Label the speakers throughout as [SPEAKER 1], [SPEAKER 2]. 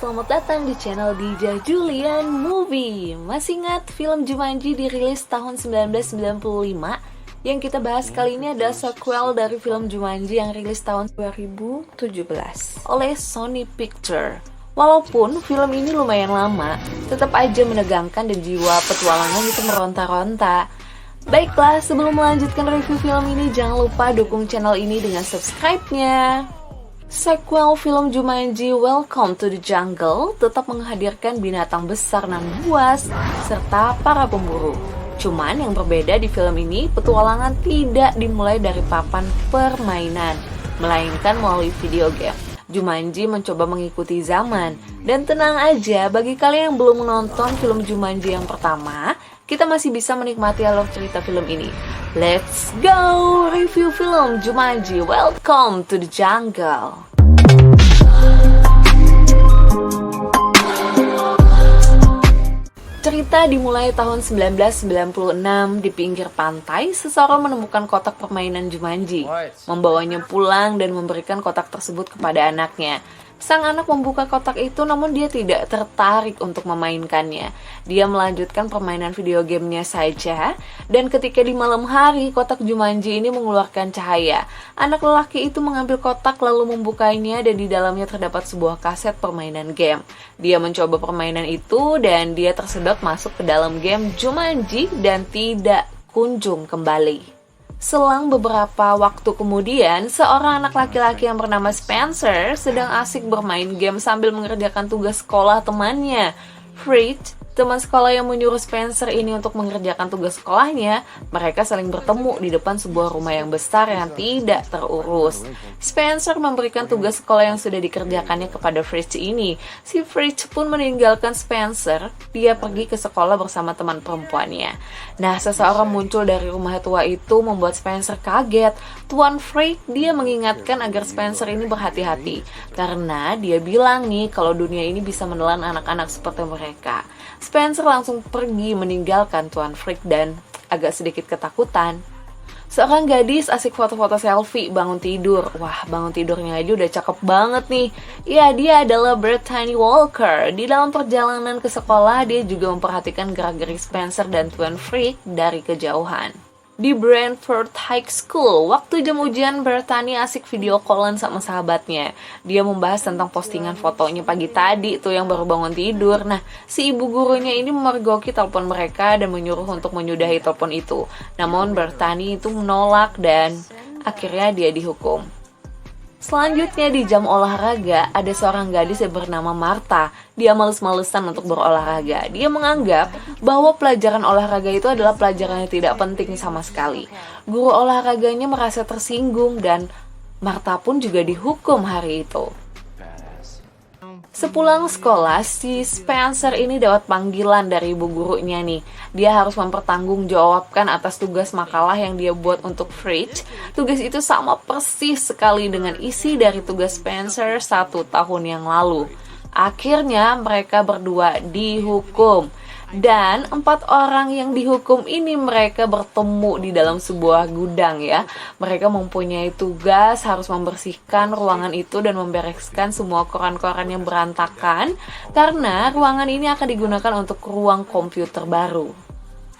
[SPEAKER 1] selamat datang di channel Dija Julian Movie. Masih ingat film Jumanji dirilis tahun 1995? Yang kita bahas kali ini adalah sequel dari film Jumanji yang rilis tahun 2017 oleh Sony Pictures. Walaupun film ini lumayan lama, tetap aja menegangkan dan jiwa petualangan itu meronta-ronta. Baiklah, sebelum melanjutkan review film ini, jangan lupa dukung channel ini dengan subscribe-nya. Sequel film Jumanji Welcome to the Jungle tetap menghadirkan binatang besar nan buas serta para pemburu. Cuman yang berbeda di film ini, petualangan tidak dimulai dari papan permainan, melainkan melalui video game. Jumanji mencoba mengikuti zaman. Dan tenang aja, bagi kalian yang belum menonton film Jumanji yang pertama, kita masih bisa menikmati alur cerita film ini. Let's go review film Jumanji Welcome to the Jungle. Cerita dimulai tahun 1996 di pinggir pantai. Seseorang menemukan kotak permainan Jumanji, membawanya pulang dan memberikan kotak tersebut kepada anaknya. Sang anak membuka kotak itu, namun dia tidak tertarik untuk memainkannya. Dia melanjutkan permainan video gamenya saja, dan ketika di malam hari, kotak Jumanji ini mengeluarkan cahaya. Anak lelaki itu mengambil kotak lalu membukanya, dan di dalamnya terdapat sebuah kaset permainan game. Dia mencoba permainan itu, dan dia tersedot masuk ke dalam game Jumanji dan tidak kunjung kembali. Selang beberapa waktu kemudian, seorang anak laki-laki yang bernama Spencer sedang asik bermain game sambil mengerjakan tugas sekolah temannya. Fritz, teman sekolah yang menyuruh Spencer ini untuk mengerjakan tugas sekolahnya, mereka saling bertemu di depan sebuah rumah yang besar yang tidak terurus. Spencer memberikan tugas sekolah yang sudah dikerjakannya kepada Fritz ini. Si Fritz pun meninggalkan Spencer, dia pergi ke sekolah bersama teman perempuannya. Nah, seseorang muncul dari rumah tua itu membuat Spencer kaget. Tuan Fritz, dia mengingatkan agar Spencer ini berhati-hati, karena dia bilang nih kalau dunia ini bisa menelan anak-anak seperti mereka. Spencer langsung pergi meninggalkan Tuan Freak dan agak sedikit ketakutan. Seorang gadis asik foto-foto selfie bangun tidur. Wah, bangun tidurnya aja udah cakep banget nih. Ya, dia adalah Brittany Walker. Di dalam perjalanan ke sekolah, dia juga memperhatikan gerak-gerik Spencer dan Tuan Freak dari kejauhan. Di Brentford High School, waktu jam ujian, Brittany asik video callan sama sahabatnya. Dia membahas tentang postingan fotonya pagi tadi tuh yang baru bangun tidur. Nah, si ibu gurunya ini memergoki telepon mereka dan menyuruh untuk menyudahi telepon itu. Namun Brittany itu menolak dan akhirnya dia dihukum. Selanjutnya di jam olahraga, ada seorang gadis yang bernama Martha. Dia males-malesan untuk berolahraga. Dia menganggap bahwa pelajaran olahraga itu adalah pelajaran yang tidak penting sama sekali. Guru olahraganya merasa tersinggung dan Martha pun juga dihukum hari itu. Sepulang sekolah, si Spencer ini dapat panggilan dari ibu gurunya nih. Dia harus mempertanggungjawabkan atas tugas makalah yang dia buat untuk Fritz. Tugas itu sama persis sekali dengan isi dari tugas Spencer 1 tahun yang lalu. Akhirnya mereka berdua dihukum. Dan 4 orang yang dihukum ini mereka bertemu di dalam sebuah gudang ya. Mereka mempunyai tugas harus membersihkan ruangan itu dan membereskan semua koran-koran yang berantakan, karena ruangan ini akan digunakan untuk ruang komputer baru.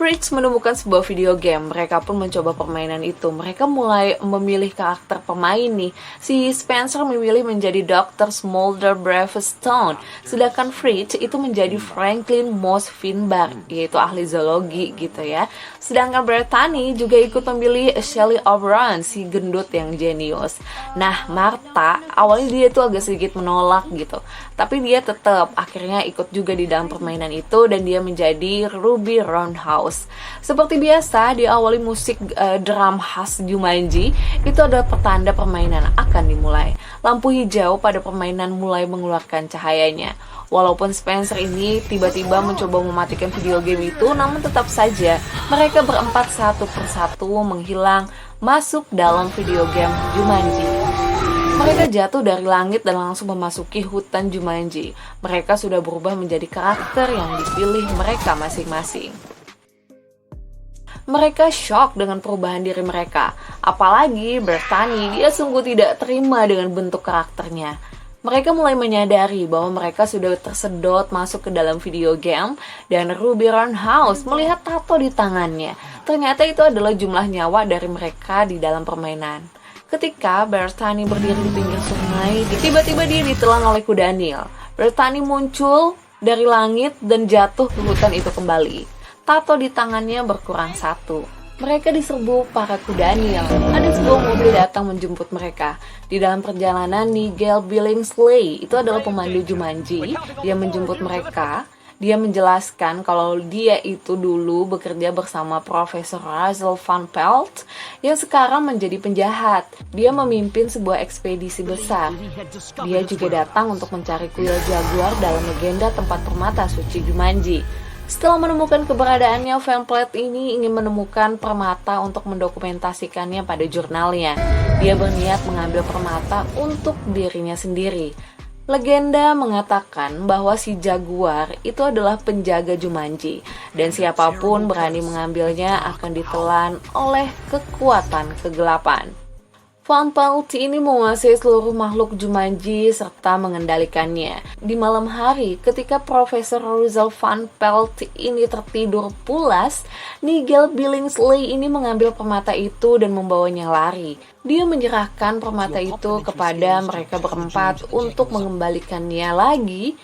[SPEAKER 1] Fritz menemukan sebuah video game. Mereka pun mencoba permainan itu. Mereka mulai memilih karakter pemain nih. Si Spencer memilih menjadi Dr. Smolder Bravestone, sedangkan Fritz itu menjadi Franklin Moss Finbar, yaitu ahli zoologi gitu ya. Sedangkan Brittany juga ikut memilih Shelley O'Brien, si gendut yang jenius. Nah, Martha awalnya dia tuh agak sedikit menolak gitu, tapi dia tetap akhirnya ikut juga di dalam permainan itu dan dia menjadi Ruby Roundhouse. Seperti biasa, diawali musik drum khas Jumanji. Itu adalah pertanda permainan akan dimulai. Lampu hijau pada permainan mulai mengeluarkan cahayanya. Walaupun Spencer ini tiba-tiba mencoba mematikan video game itu, namun tetap saja mereka berempat satu persatu menghilang masuk dalam video game Jumanji. Mereka jatuh dari langit dan langsung memasuki hutan Jumanji. Mereka sudah berubah menjadi karakter yang dipilih mereka masing-masing. Mereka shock dengan perubahan diri mereka. Apalagi Brittany, dia sungguh tidak terima dengan bentuk karakternya. Mereka mulai menyadari bahwa mereka sudah tersedot masuk ke dalam video game dan Ruby Roundhouse melihat tato di tangannya. Ternyata itu adalah jumlah nyawa dari mereka di dalam permainan. Ketika Bertani berdiri di pinggir sungai, tiba-tiba dia ditelan oleh kuda Nil. Bertani muncul dari langit dan jatuh ke hutan itu kembali. Tato di tangannya berkurang 1. Mereka diserbu para kuda Nil. Ada sebuah mobil datang menjemput mereka. Di dalam perjalanan, Nigel Billingsley, itu adalah pemandu Jumanji, dia menjemput mereka. Dia menjelaskan kalau dia itu dulu bekerja bersama Profesor Russell Van Pelt yang sekarang menjadi penjahat. Dia memimpin sebuah ekspedisi besar. Dia juga datang untuk mencari kuil jaguar dalam legenda tempat permata suci Jumanji. Setelah menemukan keberadaannya, Van Pelt ini ingin menemukan permata untuk mendokumentasikannya pada jurnalnya. Dia berniat mengambil permata untuk dirinya sendiri. Legenda mengatakan bahwa si jaguar itu adalah penjaga Jumanji, dan siapapun berani mengambilnya akan ditelan oleh kekuatan kegelapan. Van Pelt ini menguasai seluruh makhluk Jumanji serta mengendalikannya. Di malam hari, ketika Profesor Russell Van Pelt ini tertidur pulas, Nigel Billingsley ini mengambil permata itu dan membawanya lari. Dia menyerahkan permata itu kepada mereka berempat untuk mengembalikannya lagi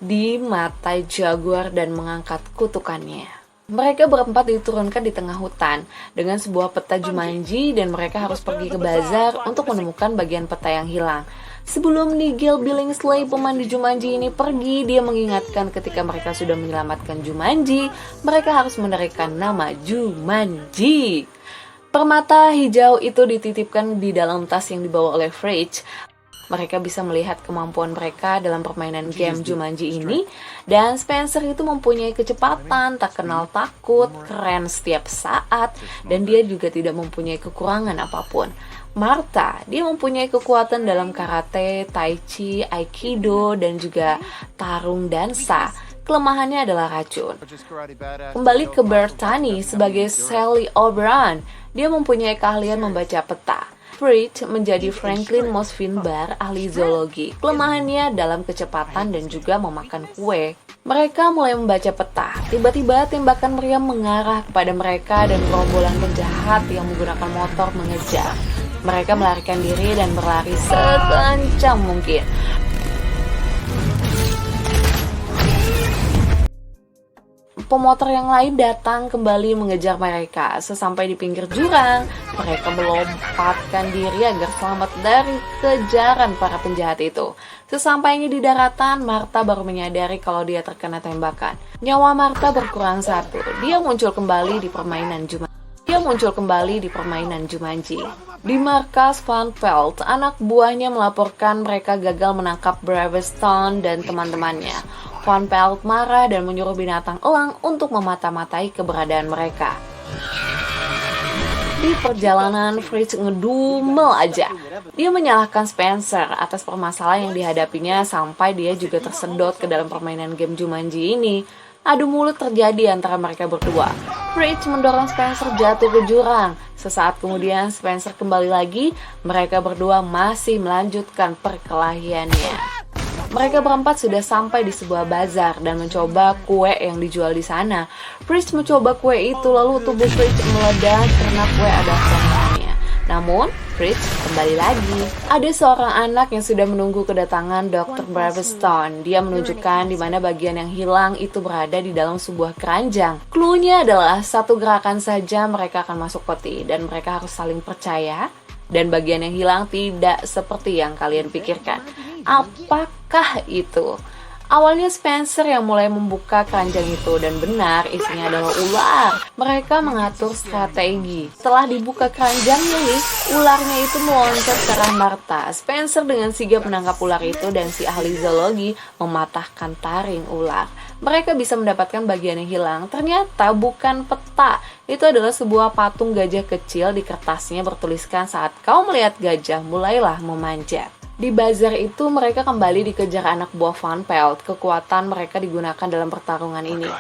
[SPEAKER 1] di mata jaguar dan mengangkat kutukannya. Mereka berempat diturunkan di tengah hutan dengan sebuah peta Jumanji dan mereka harus pergi ke bazar untuk menemukan bagian peta yang hilang. Sebelum Nigel Billingsley, pemandu Jumanji ini pergi, dia mengingatkan ketika mereka sudah menyelamatkan Jumanji, mereka harus menaikkan nama Jumanji. Permata hijau itu dititipkan di dalam tas yang dibawa oleh Fridge. Mereka bisa melihat kemampuan mereka dalam permainan game Jumanji ini. Dan Spencer itu mempunyai kecepatan, tak kenal takut, keren setiap saat, dan dia juga tidak mempunyai kekurangan apapun. Martha, dia mempunyai kekuatan dalam karate, tai chi, aikido, dan juga tarung dansa. Kelemahannya adalah racun. Kembali ke Bertani sebagai Sally O'Brien, dia mempunyai keahlian membaca peta. Fritz menjadi Franklin Mosfinbar, ahli zoologi. Kelemahannya dalam kecepatan dan juga memakan kue. Mereka mulai membaca peta. Tiba-tiba tembakan meriam mengarah kepada mereka dan gerombolan penjahat yang menggunakan motor mengejar. Mereka melarikan diri dan berlari sekencang mungkin. Pemotor yang lain datang kembali mengejar mereka. Sesampai di pinggir jurang, mereka melompatkan diri agar selamat dari kejaran para penjahat itu. Sesampainya di daratan, Martha baru menyadari kalau dia terkena tembakan. Nyawa Martha berkurang 1. Dia muncul kembali di permainan Jumanji. Di markas Van Pelt, anak buahnya melaporkan mereka gagal menangkap Braveston dan teman-temannya. Van Pelt marah dan menyuruh binatang elang untuk memata-matai keberadaan mereka. Di perjalanan, Fritz ngedumel aja. Dia menyalahkan Spencer atas permasalahan yang dihadapinya sampai dia juga tersedot ke dalam permainan game Jumanji ini. Adu mulut terjadi antara mereka berdua. Fritz mendorong Spencer jatuh ke jurang. Sesaat kemudian Spencer kembali lagi. Mereka berdua masih melanjutkan perkelahiannya. Mereka berempat sudah sampai di sebuah bazar dan mencoba kue yang dijual di sana. Fritz mencoba kue itu, lalu tubuh Fritz meledak karena kue ada cairannya. Namun, Fritz kembali lagi. Ada seorang anak yang sudah menunggu kedatangan Dr. Braveston. Dia menunjukkan di mana bagian yang hilang itu berada di dalam sebuah keranjang. Cluenya adalah satu gerakan saja mereka akan masuk peti dan mereka harus saling percaya. Dan bagian yang hilang tidak seperti yang kalian pikirkan. Apakah itu? Awalnya Spencer yang mulai membuka keranjang itu dan benar isinya adalah ular. Mereka mengatur strategi. Setelah dibuka keranjangnya nih, ularnya itu meloncat ke arah Martha. Spencer dengan sigap menangkap ular itu dan si ahli zoologi mematahkan taring ular. Mereka bisa mendapatkan bagian yang hilang. Ternyata bukan peta. Itu adalah sebuah patung gajah kecil. Di kertasnya bertuliskan, "Saat kau melihat gajah, mulailah memanjat." Di bazar itu mereka kembali dikejar anak buah Van Pelt. Kekuatan mereka digunakan dalam pertarungan ini.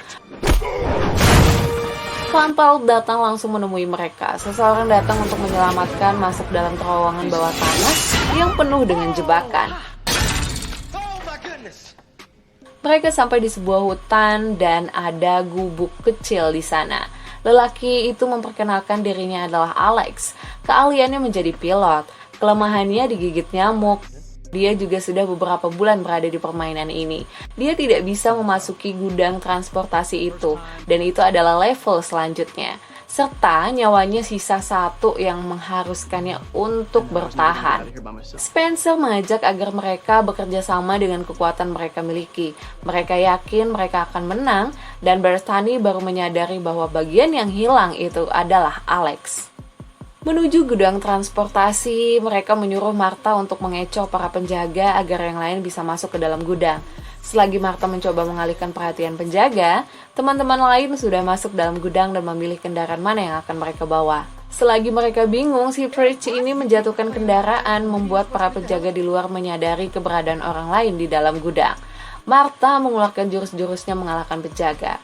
[SPEAKER 1] Van Pelt datang langsung menemui mereka. Seseorang datang untuk menyelamatkan masuk dalam terowongan bawah tanah yang penuh dengan jebakan. Mereka sampai di sebuah hutan dan ada gubuk kecil di sana. Lelaki itu memperkenalkan dirinya adalah Alex. Keahliannya menjadi pilot. Kelemahannya digigit nyamuk. Dia juga sudah beberapa bulan berada di permainan ini. Dia tidak bisa memasuki gudang transportasi itu, dan itu adalah level selanjutnya. Serta nyawanya sisa satu yang mengharuskannya untuk bertahan. Spencer mengajak agar mereka bekerja sama dengan kekuatan mereka miliki. Mereka yakin mereka akan menang, dan Bethany baru menyadari bahwa bagian yang hilang itu adalah Alex. Menuju gudang transportasi, mereka menyuruh Martha untuk mengecoh para penjaga agar yang lain bisa masuk ke dalam gudang. Selagi Martha mencoba mengalihkan perhatian penjaga, teman-teman lain sudah masuk dalam gudang dan memilih kendaraan mana yang akan mereka bawa. Selagi mereka bingung, si Fritz ini menjatuhkan kendaraan, membuat para penjaga di luar menyadari keberadaan orang lain di dalam gudang. Martha mengeluarkan jurus-jurusnya mengalahkan penjaga.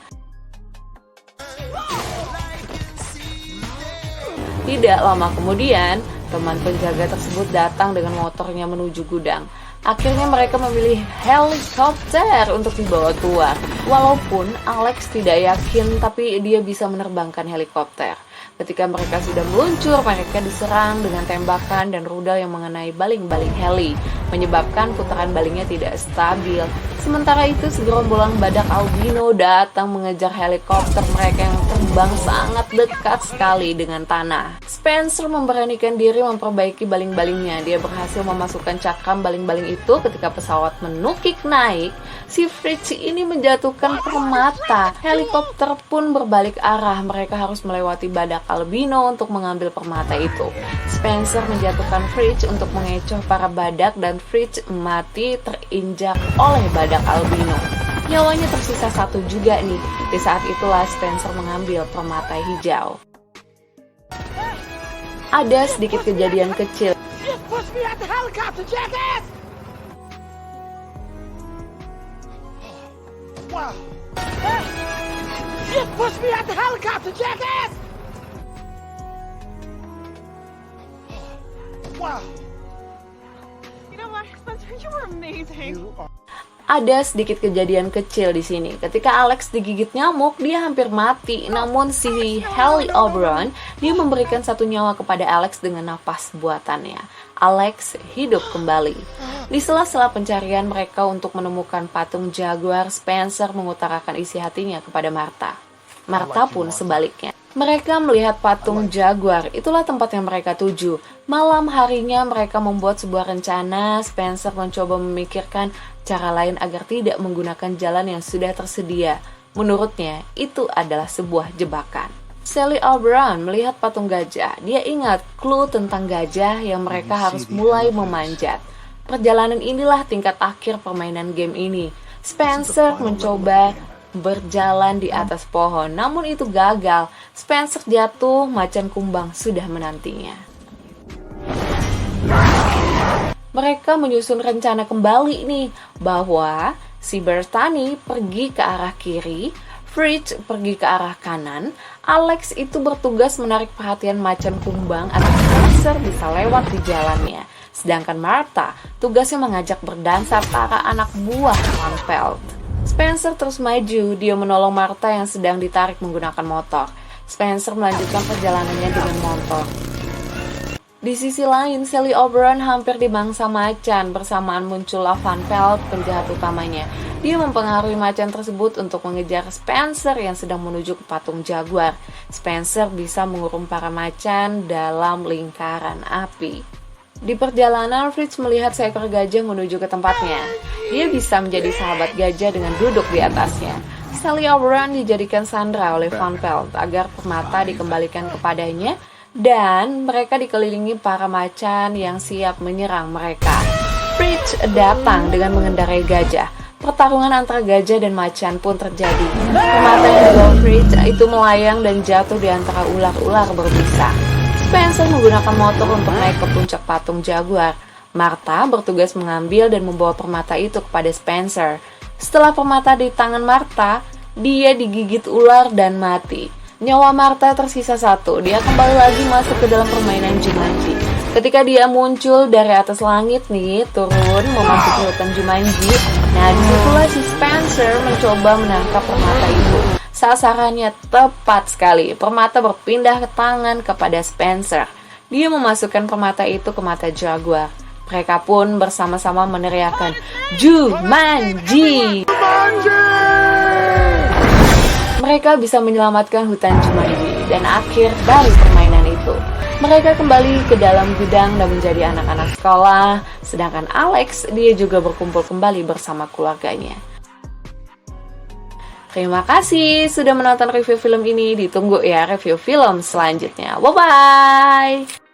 [SPEAKER 1] Tidak lama kemudian, teman penjaga tersebut datang dengan motornya menuju gudang. Akhirnya mereka memilih helikopter untuk dibawa keluar. Walaupun Alex tidak yakin, tapi dia bisa menerbangkan helikopter. Ketika mereka sudah meluncur, mereka diserang dengan tembakan dan rudal yang mengenai baling-baling heli, menyebabkan putaran balingnya tidak stabil. Sementara itu, segerombolan badak albino datang mengejar helikopter mereka yang terbang sangat dekat sekali dengan tanah. Spencer memberanikan diri memperbaiki baling-balingnya. Dia berhasil memasukkan cakram baling-baling itu ketika pesawat menukik naik. Si Fritz ini menjatuhkan permata. Helikopter pun berbalik arah. Mereka harus melewati badak albino untuk mengambil permata itu. Spencer menjatuhkan Fritz untuk mengecoh para badak dan Fritz mati terinjak oleh badak albino. Nyawanya tersisa satu juga nih. Di saat itulah Spencer mengambil permata hijau. Ada sedikit kejadian kecil. Ada sedikit kejadian kecil di sini. Ketika Alex digigit nyamuk, dia hampir mati. Namun si Haley O'Brien, dia memberikan satu nyawa kepada Alex dengan napas buatannya. Alex hidup kembali. Di sela-sela pencarian mereka untuk menemukan patung jaguar, Spencer mengutarakan isi hatinya kepada Martha. Martha pun sebaliknya. Mereka melihat patung jaguar, itulah tempat yang mereka tuju. Malam harinya mereka membuat sebuah rencana. Spencer mencoba memikirkan cara lain agar tidak menggunakan jalan yang sudah tersedia. Menurutnya, itu adalah sebuah jebakan. Sally O'Brien melihat patung gajah. Dia ingat clue tentang gajah yang mereka harus mulai memanjat. Perjalanan inilah tingkat akhir permainan game ini. Spencer mencoba berjalan di atas pohon, namun itu gagal. Spencer jatuh, macan kumbang sudah menantinya. Mereka menyusun rencana kembali nih, bahwa si Bethany pergi ke arah kiri, Fritz pergi ke arah kanan, Alex itu bertugas menarik perhatian macan kumbang agar Spencer bisa lewat di jalannya. Sedangkan Martha tugasnya mengajak berdansa para anak buah Van Pelt. Spencer terus maju, dia menolong Martha yang sedang ditarik menggunakan motor. Spencer melanjutkan perjalanannya dengan motor. Di sisi lain, Sally O'Brien hampir dimangsa macan. Bersamaan muncullah Van Pelt, penjahat utamanya. Dia mempengaruhi macan tersebut untuk mengejar Spencer yang sedang menuju ke patung jaguar. Spencer bisa mengurung para macan dalam lingkaran api. Di perjalanan, Fritz melihat seekor gajah menuju ke tempatnya. Dia bisa menjadi sahabat gajah dengan duduk di atasnya. Sally O'Brien dijadikan sandera oleh Van Pelt agar permata dikembalikan kepadanya, dan mereka dikelilingi para macan yang siap menyerang mereka. Fritz datang dengan mengendarai gajah. Pertarungan antara gajah dan macan pun terjadi. Permata yang dibawa Fritz itu melayang dan jatuh di antara ular-ular berbisa. Spencer menggunakan motor untuk naik ke puncak patung jaguar. Martha bertugas mengambil dan membawa permata itu kepada Spencer. Setelah permata di tangan Martha, dia digigit ular dan mati. Nyawa Martha tersisa satu. Dia kembali lagi masuk ke dalam permainan Jumanji. Ketika dia muncul dari atas langit nih, turun memasuki hutan Jumanji. Nah, disitulah si Spencer mencoba menangkap permata itu. Sasarannya tepat sekali. Permata berpindah ke tangan kepada Spencer. Dia memasukkan permata itu ke mata Jaguar. Mereka pun bersama-sama meneriakkan, Jumanji! Mereka bisa menyelamatkan hutan Jumanji dan akhir dari permainan itu. Mereka kembali ke dalam gudang dan menjadi anak-anak sekolah, sedangkan Alex, dia juga berkumpul kembali bersama keluarganya. Terima kasih sudah menonton review film ini. Ditunggu ya review film selanjutnya. Bye-bye!